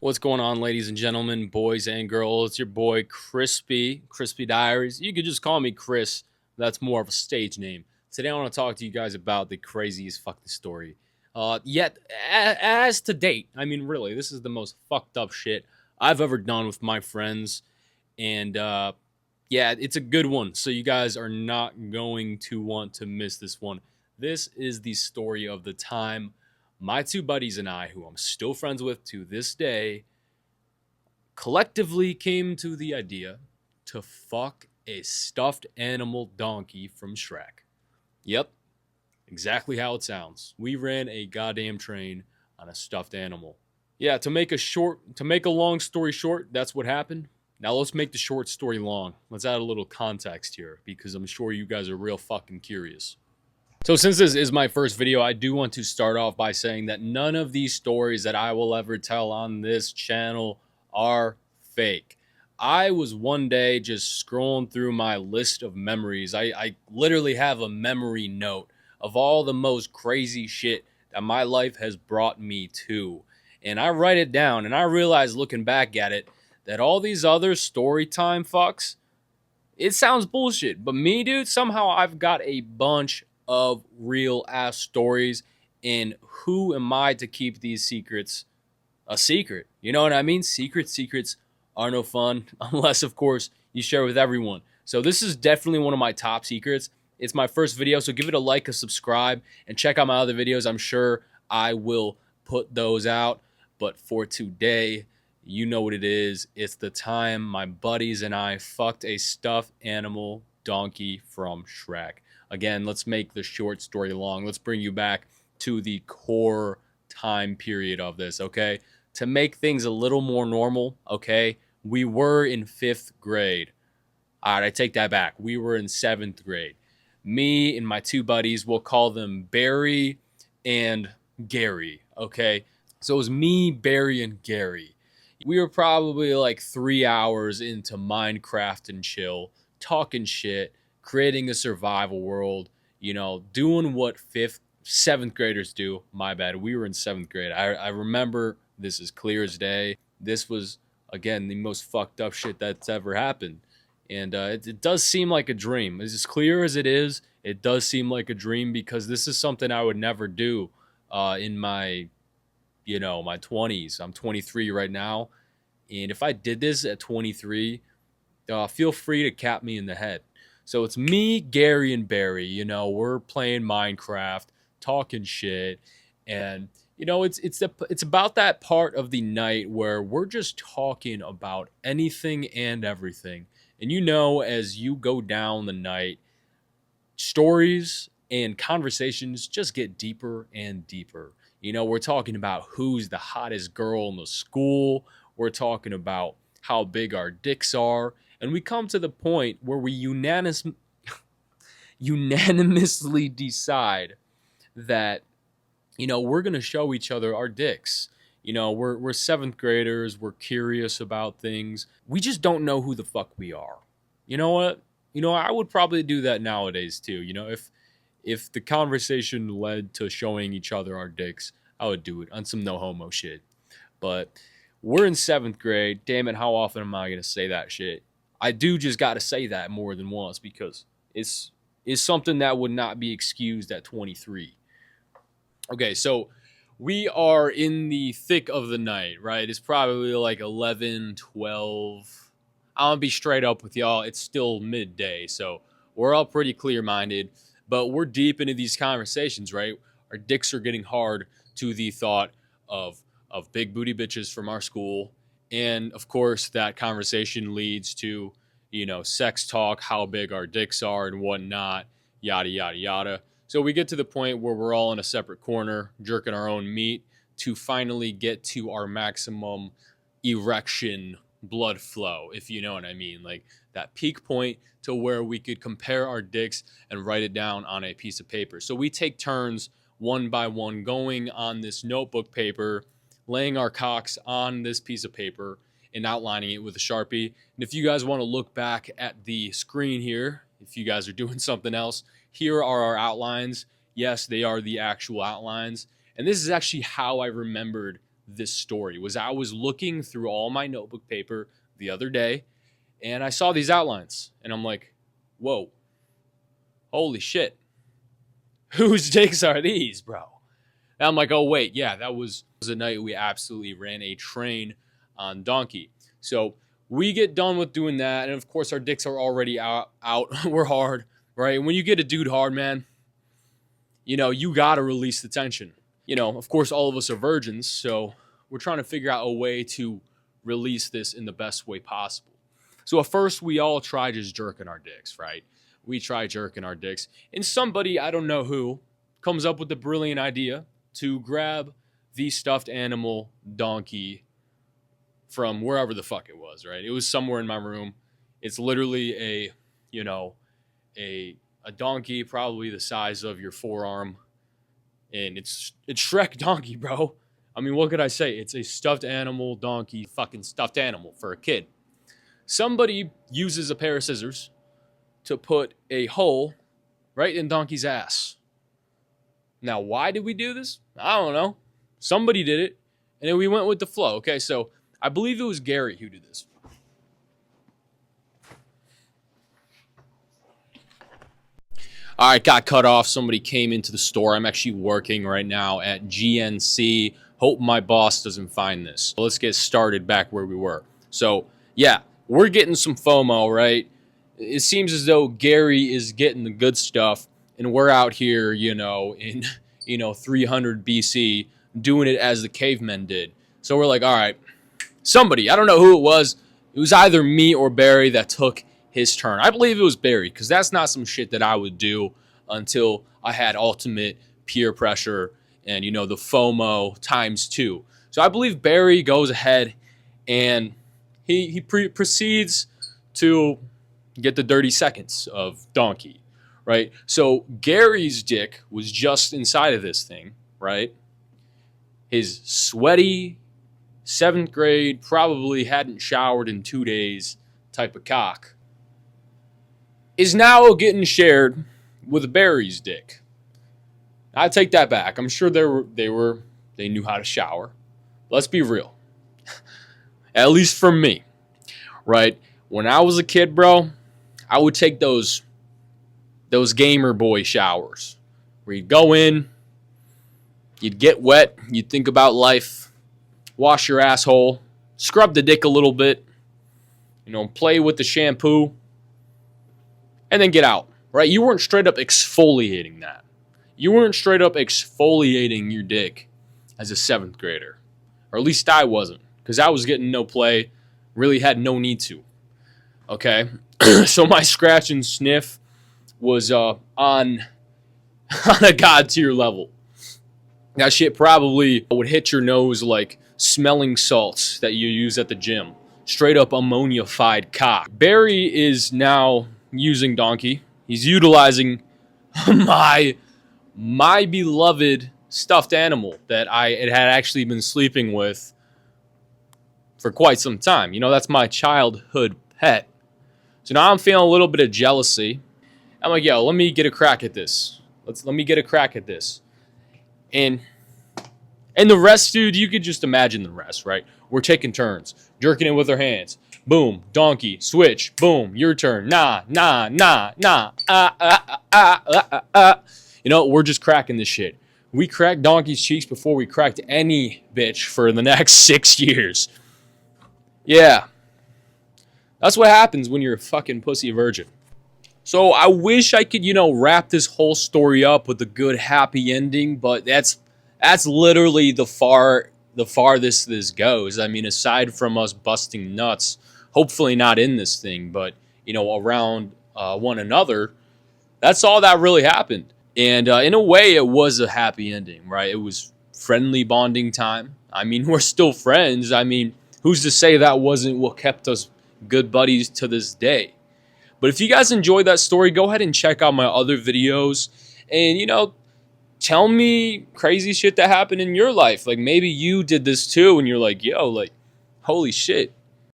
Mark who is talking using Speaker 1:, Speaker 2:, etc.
Speaker 1: What's going on, ladies and gentlemen, boys and girls? It's your boy Crispy Diaries. You could just call me Chris. That's more of a stage name. Today, I want to talk to you guys about the craziest fucking story. Yet, as to date, I mean, really, this is the most fucked up shit I've ever done with my friends. And yeah, it's a good one. So, you guys are not going to want to miss this one. This is the story of the time my two buddies and I, who I'm still friends with to this day, collectively came to the idea to fuck a stuffed animal donkey from Shrek. Yep, exactly how it sounds. We ran a goddamn train on a stuffed animal. Yeah, to make a long story short, that's what happened. Now let's make the short story long. Let's add a little context here because I'm sure you guys are real fucking curious. So since this is my first video, I do want to start off by saying that none of these stories that I will ever tell on this channel are fake. I was one day just scrolling through my list of memories. I literally have a memory note of all the most crazy shit that my life has brought me to. And I write it down and I realize looking back at it that all these other story time fucks, it sounds bullshit. But me, dude, somehow I've got a bunch of real ass stories. And who am I to keep these secrets a secret? You know what I mean? Secrets are no fun unless, of course, you share with everyone. So this is definitely one of my top secrets. It's my first video, so give it a like, a subscribe, and check out my other videos. I'm sure I will put those out. But for today, you know what it is. It's the time my buddies and I fucked a stuffed animal donkey from Shrek. Again, let's make the short story long. Let's bring you back to the core time period of this, okay? To make things a little more normal, okay? We were in 5th grade. All right, I take that back. We were in 7th grade. Me and my two buddies, we'll call them Barry and Gary, okay? So it was me, Barry, and Gary. We were probably like 3 hours into Minecraft and chill, talking shit, creating a survival world, doing what 7th graders do. My bad. We were in 7th grade. I remember this as clear as day. This was, again, the most fucked up shit that's ever happened. And it does seem like a dream. As clear as it is, it does seem like a dream because this is something I would never do in my 20s. I'm 23 right now. And if I did this at 23, feel free to cap me in the head. So it's me, Gary, and Barry. We're playing Minecraft, talking shit, and it's about that part of the night where we're just talking about anything and everything. And as you go down the night, stories and conversations just get deeper and deeper. We're talking about who's the hottest girl in the school. We're talking about how big our dicks are. And we come to the point where we unanimously decide that, we're going to show each other our dicks. We're 7th graders. We're curious about things. We just don't know who the fuck we are. You know what? I would probably do that nowadays too. If the conversation led to showing each other our dicks, I would do it on some no homo shit. But we're in 7th grade. Damn it, how often am I going to say that shit? I do just got to say that more than once because it's something that would not be excused at 23. Okay, so we are in the thick of the night, right? It's probably like 11, 12. I'm going to be straight up with y'all. It's still midday, so we're all pretty clear-minded, but we're deep into these conversations, right? Our dicks are getting hard to the thought of big booty bitches from our school. And of course, that conversation leads to, sex talk, how big our dicks are and whatnot, yada, yada, yada. So we get to the point where we're all in a separate corner, jerking our own meat to finally get to our maximum erection blood flow, if you know what I mean. Like that peak point to where we could compare our dicks and write it down on a piece of paper. So we take turns one by one going on this notebook paper, laying our cocks on this piece of paper and outlining it with a Sharpie. And if you guys want to look back at the screen here, if you guys are doing something else, here are our outlines. Yes, they are the actual outlines. And this is actually how I remembered this story was I was looking through all my notebook paper the other day and I saw these outlines and I'm like, whoa, holy shit. Whose dicks are these, bro? And I'm like, oh, wait, yeah, that was a night we absolutely ran a train on Donkey. So we get done with doing that. And of course, our dicks are already out. We're hard, right? And when you get a dude hard, man, you got to release the tension. Of course, all of us are virgins. So we're trying to figure out a way to release this in the best way possible. So at first, we all try just jerking our dicks, right? We try jerking our dicks. And somebody, I don't know who, comes up with the brilliant idea to grab the stuffed animal donkey from wherever the fuck it was, right? It was somewhere in my room. It's literally a donkey, probably the size of your forearm. And it's Shrek donkey, bro. I mean, what could I say? It's a stuffed animal donkey, fucking stuffed animal for a kid. Somebody uses a pair of scissors to put a hole right in donkey's ass. Now, why did we do this? I don't know. Somebody did it, and then we went with the flow. Okay, so I believe it was Gary who did this. All right, got cut off. Somebody came into the store. I'm actually working right now at GNC. Hope my boss doesn't find this. Let's get started back where we were. So, yeah, we're getting some FOMO, right? It seems as though Gary is getting the good stuff, and we're out here, in 300 BC doing it as the cavemen did. So we're like, all right, somebody, I don't know who it was. It was either me or Barry that took his turn. I believe it was Barry, because that's not some shit that I would do until I had ultimate peer pressure and, the FOMO times 2. So I believe Barry goes ahead and he proceeds to get the dirty seconds of donkey, right? So Gary's dick was just inside of this thing, right? His sweaty 7th grade, probably hadn't showered in 2 days type of cock is now getting shared with Barry's dick. I take that back. I'm sure they knew how to shower. Let's be real. At least for me, right? When I was a kid, bro, I would take those gamer boy showers where you'd go in, you'd get wet, you'd think about life, wash your asshole, scrub the dick a little bit, play with the shampoo, and then get out, right? You weren't straight up exfoliating that. You weren't straight up exfoliating your dick as a 7th grader. Or at least I wasn't, because I was getting no play, really had no need to. Okay? So my scratch and sniff was on a god tier level. That shit probably would hit your nose like smelling salts that you use at the gym. Straight up ammonified cock. Barry is now using donkey. He's utilizing my beloved stuffed animal that I had actually been sleeping with for quite some time. That's my childhood pet. So now I'm feeling a little bit of jealousy. I'm like, yo, let me get a crack at this. Let me get a crack at this. And the rest, dude, you could just imagine the rest, right? We're taking turns, jerking it with our hands. Boom, donkey, switch, boom, your turn. Nah. We're just cracking this shit. We cracked donkey's cheeks before we cracked any bitch for the next 6 years. Yeah. That's what happens when you're a fucking pussy virgin. So I wish I could, wrap this whole story up with a good happy ending, but that's literally the farthest this goes. I mean, aside from us busting nuts, hopefully not in this thing, but around one another, that's all that really happened. And in a way, it was a happy ending, right? It was friendly bonding time. I mean, we're still friends. I mean, who's to say that wasn't what kept us good buddies to this day? But if you guys enjoyed that story, go ahead and check out my other videos. And, tell me crazy shit that happened in your life. Like, maybe you did this too, and you're like, yo, like, holy shit.